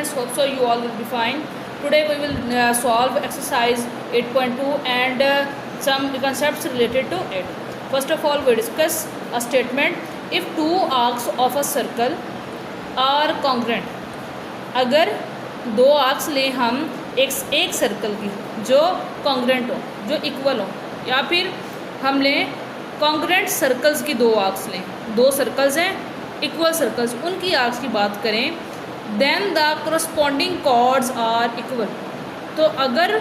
students, hope so you all will be fine. Today we will solve exercise 8.2 and some concepts related to it. First of all, we discuss a statement. If two arcs of a circle are congruent, अगर दो arcs लें हम एक circle की जो congruent हो, जो equal हो, या फिर हम लें कॉन्ग्रेंट सर्कल्स की दो आर्क्स लें, दो सर्कल्स हैं इक्वल सर्कल्स, उनकी आर्क्स की बात करें, then the corresponding chords are equal. तो अगर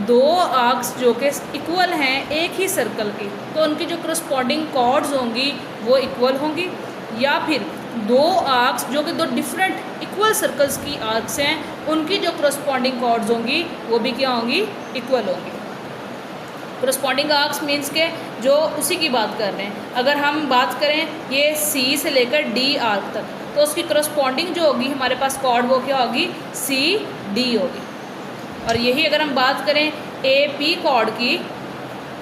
दो आर्क्स जो कि इक्वल हैं एक ही सर्कल की, तो उनकी जो करस्पॉन्डिंग कॉर्ड्स होंगी वो इक्वल होंगी. या फिर दो आर्क्स जो कि दो डिफरेंट इक्वल सर्कल्स की आर्क्स हैं, उनकी जो करस्पॉन्डिंग कॉर्ड्स होंगी वो भी क्या होंगी, इक्वल होंगी. करस्पॉन्डिंग आर्क्स मीन्स के जो उसी की बात कर रहे हैं. अगर हम बात करें ये सी से लेकर डी आर्क तक, तो उसकी करस्पॉन्डिंग जो होगी हमारे पास कॉर्ड वो क्या होगी, सी डी होगी. और यही अगर हम बात करें ए पी कॉर्ड की,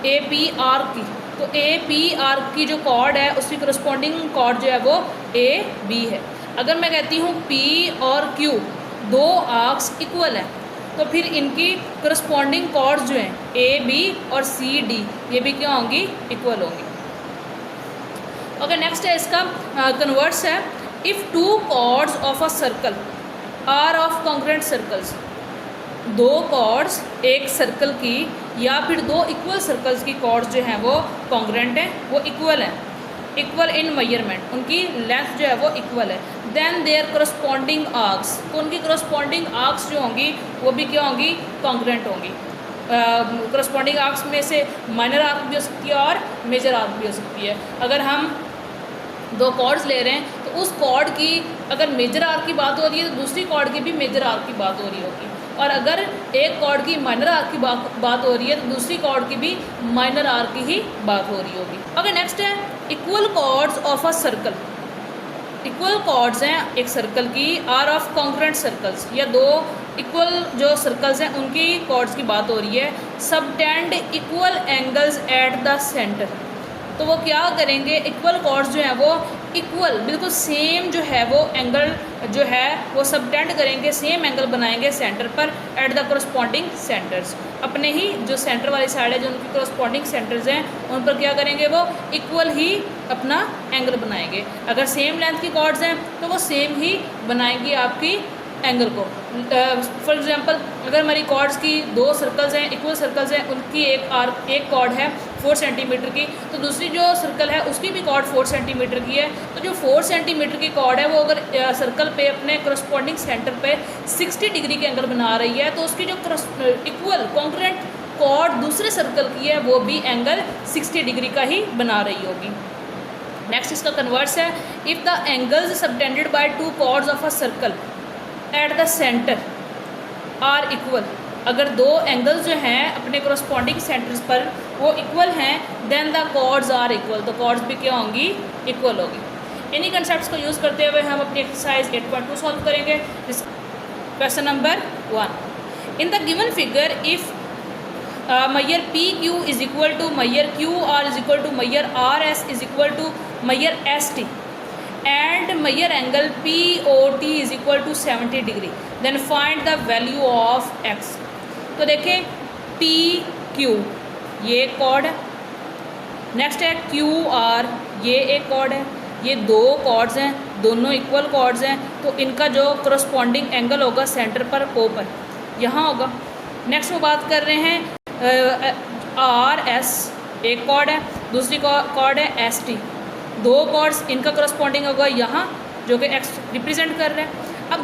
ए पी आर्क की, तो ए पी आर्क की जो कॉर्ड है उसकी करस्पॉन्डिंग कॉर्ड जो है वो ए बी है. अगर मैं कहती हूँ पी और क्यू दो आर्क्स इक्वल है, तो फिर इनकी करस्पॉन्डिंग कॉर्ड्स जो हैं ए बी और सी डी ये भी क्या होंगी, इक्वल होंगी. ओके, नेक्स्ट है इसका कन्वर्ट्स है. If two chords of a circle are of congruent circles, दो कॉर्ड्स एक सर्कल की या फिर दो इक्वल सर्कल्स की कॉर्ड्स जो हैं वो कॉन्ग्रेंट हैं, वो इक्वल हैं, इक्वल इन मेजरमेंट, उनकी लेंथ जो है वो इक्वल है. देन देयर करस्पॉन्डिंग आर्क्स, तो उनकी करस्पॉन्डिंग आर्क्स जो होंगी वो भी क्या होंगी, कॉन्ग्रेंट होंगी. करस्पॉन्डिंग आर्क्स में से माइनर आर्क भी हो सकती है और मेजर आर्क भी हो सकती है. अगर हम दो कॉर्ड्स ले रहे हैं तो उस कॉर्ड की अगर मेजर आर्क की बात हो रही है तो दूसरी कॉर्ड की भी मेजर आर्क की बात हो रही होगी. और अगर एक कॉर्ड की माइनर आर्क की बात हो रही है तो दूसरी कॉर्ड की भी माइनर आर्क की ही बात हो रही होगी. ओके, नेक्स्ट है equal chords of a circle. Equal chords हैं एक सर्कल की, आर ऑफ कॉन्ग्रेंट सर्कल्स, या दो इक्वल जो सर्कल्स हैं उनकी कॉर्ड्स की बात हो रही है. Subtend equal angles eight the centre, तो वो क्या करेंगे, इक्वल कॉर्ड्स जो हैं वो इक्वल बिल्कुल सेम जो है वो एंगल जो है वो सबटेंड करेंगे, सेम एंगल बनाएंगे सेंटर पर एट द करस्पॉन्डिंग सेंटर्स. अपने ही जो सेंटर वाली साइड है जो उनकी करस्पॉन्डिंग सेंटर्स हैं उन पर क्या करेंगे, वो इक्वल ही अपना एंगल बनाएंगे. अगर सेम लेंथ की कॉर्ड्स हैं तो वो सेम ही बनाएंगी आपकी एंगल को. फॉर एग्जांपल अगर हमारी कॉर्ड्स की दो सर्कल्स हैं, इक्वल सर्कल्स हैं, उनकी एक कॉर्ड है 4 सेंटीमीटर की, तो दूसरी जो सर्कल है उसकी भी कॉर्ड 4 सेंटीमीटर की है. तो जो 4 सेंटीमीटर की कॉर्ड है वो अगर सर्कल पे अपने करस्पॉन्डिंग सेंटर पे 60 डिग्री के एंगल बना रही है, तो उसकी जो इक्वल कॉन्ग्रेंट कॉर्ड दूसरे सर्कल की है वो भी एंगल 60 डिग्री का ही बना रही होगी. नेक्स्ट इसका कन्वर्स है. If the angles subtended by two chords of a circle at the centre are equal, अगर दो एंगल्स जो हैं अपने करस्पॉन्डिंग सेंटर्स पर वो इक्वल हैं, then the chords are equal, तो कॉर्ड्स भी क्या होंगी, इक्वल होगी. इन्हीं कंसेप्ट्स को यूज़ करते हुए हम अपनी एक्सरसाइज 8.2 सॉल्व करेंगे. Question number 1. In the given figure if measure P Q is equal to measure Q R is equal to measure R S is equal to measure S T and measure angle POT is equal to 70 degree, then find the value of x. तो देखें PQ ये एक cord है, next है QR ये एक cord है, ये दो कॉर्ड्स हैं, दोनों इक्वल कॉर्ड्स हैं, तो इनका जो करस्पॉन्डिंग एंगल होगा सेंटर पर O पर यहाँ होगा. नेक्स्ट वो बात कर रहे हैं RS एक कॉर्ड है, दूसरी कॉर्ड है ST, दो कॉर्ड्स, इनका करस्पॉन्डिंग होगा यहाँ जो कि x रिप्रेजेंट कर रहे हैं. अब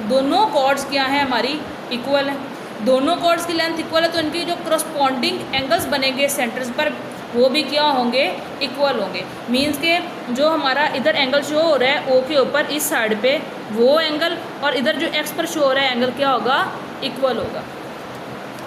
दोनों कॉर्ड्स क्या हैं हमारी, इक्वल हैं, दोनों कॉर्ड्स की लेंथ इक्वल है, तो इनकी जो करस्पॉन्डिंग एंगल्स बनेंगे सेंटर्स पर वो भी क्या होंगे, इक्वल होंगे. मींस के जो हमारा इधर एंगल शो हो रहा है O के ऊपर इस साइड पे वो एंगल, और इधर जो x पर शो हो रहा है एंगल क्या होगा, इक्वल होगा.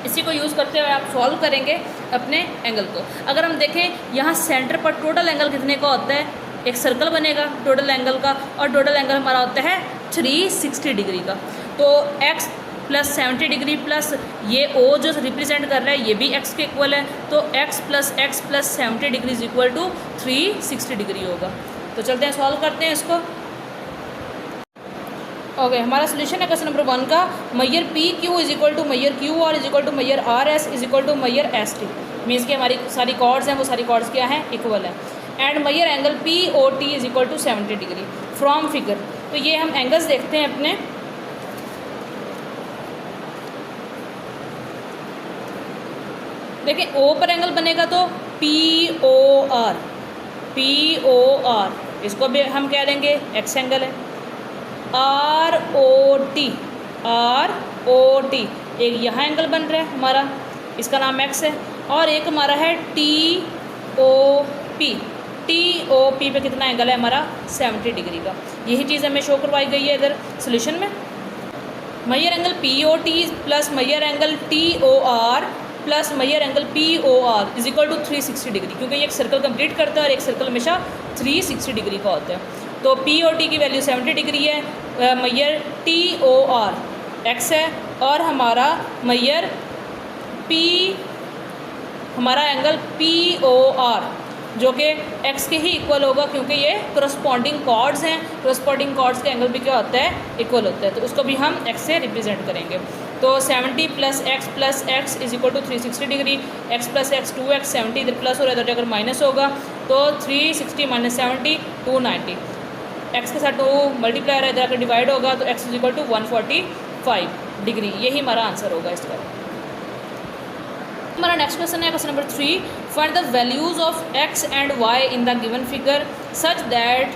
इसी को यूज़ करते हुए आप सॉल्व करेंगे अपने एंगल को. अगर हम देखें यहाँ सेंटर पर टोटल एंगल कितने का होता है, एक सर्कल बनेगा टोटल एंगल का, और टोटल एंगल हमारा होता है 360 डिग्री का. तो x प्लस 70 डिग्री प्लस ये O जो रिप्रेजेंट कर रहा है ये भी x के इक्वल है, तो x plus 70 degree is equal to 360 degree होगा. तो चलते हैं सॉल्व करते हैं इसको. ओके, हमारा सोल्यूशन है क्वेश्चन नंबर 1 का। Measure P Q is equal to measure Q R is equal to measure R S is equal to measure S T. Means कि हमारी सारी कॉर्ड्स हैं वो सारी कॉर्ड्स क्या हैं, इक्वल है। And measure angle P O T is equal to 70 degree from figure. तो ये हम एंगल्स देखते हैं अपने। देखिए ओ पर एंगल बनेगा तो P O R, P O R, इसको भी हम कह देंगे एक्स एंगल है। R O T, R O T, एक यहाँ एंगल बन रहा है हमारा, इसका नाम एक्स है। और एक हमारा है T O P, T O P पे कितना एंगल है हमारा 70 डिग्री का। यही चीज़ हमें शो करवाई गई है इधर सोल्यूशन में। Measure angle P O T plus measure angle T O R plus measure angle P O R is equal to 360 degree, क्योंकि ये एक सर्कल कंप्लीट करता है और एक सर्कल हमेशा 360 डिग्री का होता है। तो पी ओ टी की वैल्यू 70 डिग्री है, Maihar T O are x है, और हमारा मैयर पी, हमारा एंगल पी ओ आर जो कि एक्स के ही इक्वल होगा, क्योंकि ये करस्पॉन्डिंग कॉर्ड्स हैं। करस्पॉन्डिंग कॉर्ड्स का एंगल भी क्या होता है, इक्वल होता है। तो उसको भी हम एक्स से रिप्रेजेंट करेंगे। तो 70 plus x is equal to 360 degree, x plus x 2x, 70 इधर प्लस हो रहा है तो अगर माइनस होगा तो 360 माइनस 70 290, एक्स के साथ 2 मल्टीप्लाई है इधर अगर डिवाइड होगा तो X is equal to 145 degree. यही हमारा आंसर होगा इसका। हमारा नेक्स्ट क्वेश्चन है question number 3। Find the values of X and Y in the given figure such that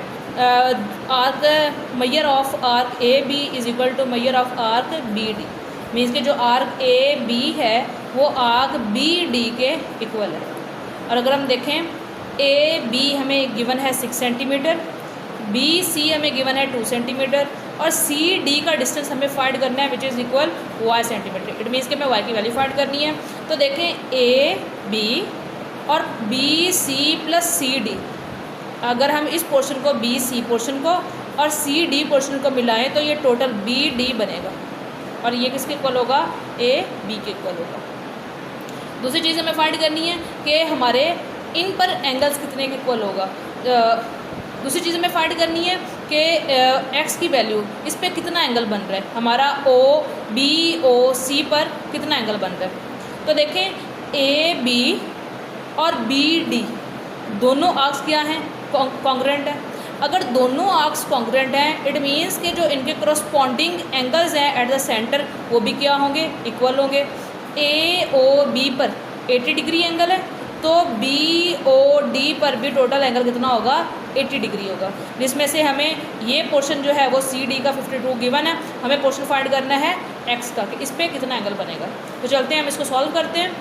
arc measure of arc A B is equal to measure of arc B D. Means कि जो arc A B है वो arc B D के equal है। और अगर हम देखें ए बी हमें गिवन है 6 सेंटीमीटर, बी सी हमें गिवन है 2 सेंटीमीटर, और सी डी का डिस्टेंस हमें फाइंड करना है which is equal y centimetre. It means कि हमें वाई की वैल्यू फाइंड करनी है। तो देखें ए बी और B C plus C D, अगर हम इस पोर्शन को बी सी पोर्शन को और सी डी पोर्शन को मिलाएं तो ये टोटल बी डी बनेगा, और ये किसके इक्वल होगा, ए बी के इक्वल होगा। दूसरी चीज़ हमें फाइंड करनी है कि हमारे इन पर एंगल्स कितने के इक्वल होगा। दूसरी चीज़ हमें फाइंड करनी है कि एक्स की वैल्यू इस पर कितना एंगल बन रहा है, हमारा ओ बी ओ सी पर कितना एंगल बन रहा है। तो देखें ए बी और बी डी दोनों आर्क्स क्या हैं, कॉन्ग्रुएंट है। अगर दोनों आर्क्स कॉन्ग्रुएंट हैं इट मीन्स कि जो इनके करस्पॉन्डिंग एंगल्स हैं एट द सेंटर वो भी क्या होंगे, इक्वल होंगे। ए ओ बी पर 80 डिग्री एंगल है तो बी ओ डी पर भी टोटल एंगल कितना होगा, 80 डिग्री होगा। जिसमें से हमें ये पोर्शन जो है वो सी डी का 52 गिवन है, हमें पोर्शन फाइंड करना है एक्स का कि इस पर कितना एंगल बनेगा। तो चलते हैं हम इसको सॉल्व करते हैं।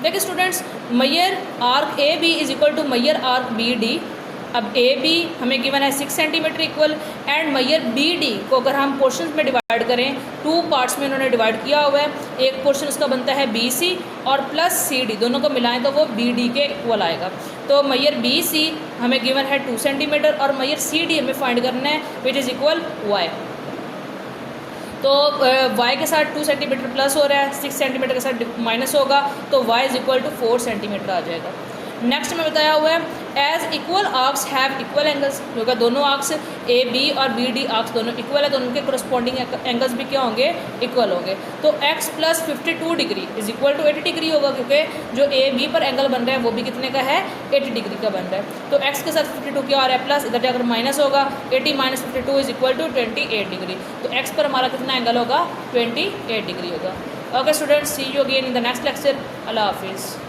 देखिए students, measure arc A B is equal to measure arc B D. अब ए बी हमें गिवन है 6 centimetre equal, and measure B D को अगर हम पोर्शन में डिवाइड करें, 2 पार्ट्स में इन्होंने डिवाइड किया हुआ है। एक पोर्शन उसका बनता है बी सी और प्लस सी डी, दोनों को मिलाएं तो वो बी डी के इक्वल आएगा। तो मैयर बी सी हमें गिवन है 2 सेंटीमीटर और मैयर सी डी हमें फाइंड करना है विच इज़ इक्वल वाई। तो y के साथ 2 सेंटीमीटर प्लस हो रहा है, 6 सेंटीमीटर के साथ माइनस होगा तो y is equal to 4 centimetre आ जाएगा। नेक्स्ट में बताया हुआ है as equal arcs have equal angles, क्योंकि दोनों आर्क्स ए बी और बी डी आर्क्स दोनों इक्वल है तो उनके करस्पॉन्डिंग एंगल्स भी क्या होंगे, इक्वल होंगे। तो x plus 52 degree is equal to 80 degree होगा, क्योंकि जो ए बी पर एंगल बन रहा है वो भी कितने का है, 80 डिग्री का बन रहा है। तो x के साथ 52 क्या आ रहा है प्लस, इधर अगर माइनस होगा 80 minus 52 is equal to 28 degree. तो x पर हमारा कितना एंगल होगा, 28 डिग्री होगा। Okay students, see you again in the next lecture. अल्लाह हाफिज़।